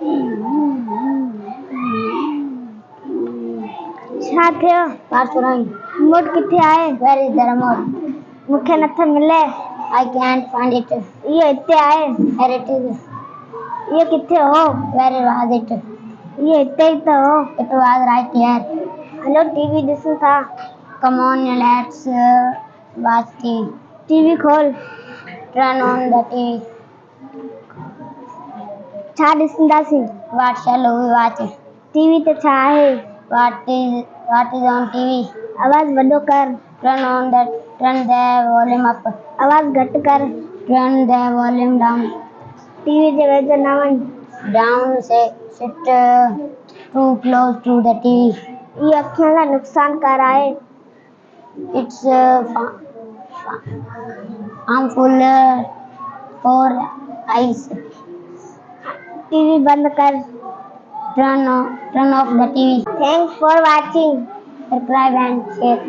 छा थियो? Parsurai. Remote किथे आहे? Where is the remote? मूंखे नथो मिले। I can't find it. इहो हिते आहे। Where it is? इहो किथे हो? Where was it? इहो हिते ई त हो। It was right here. Hello TV ॾिसूं था। Come on, let's watch TV. TV खोल। Turn on the TV. छा ॾिसंदासीं? What shall we watch? TV ते छा आहे? What is on TV? आवाज़ वॾो कर। Turn the volume up. आवाज़ घटि कर। Turn the volume down. TV जे वेझो न वञ। Down, sit too close to the TV. इहो अखियुनि लाइ नुक़सानकार आहे। It's harmful for eyes. TV बंद कर। Turn off the TV. Thanks for watching. Subscribe and share.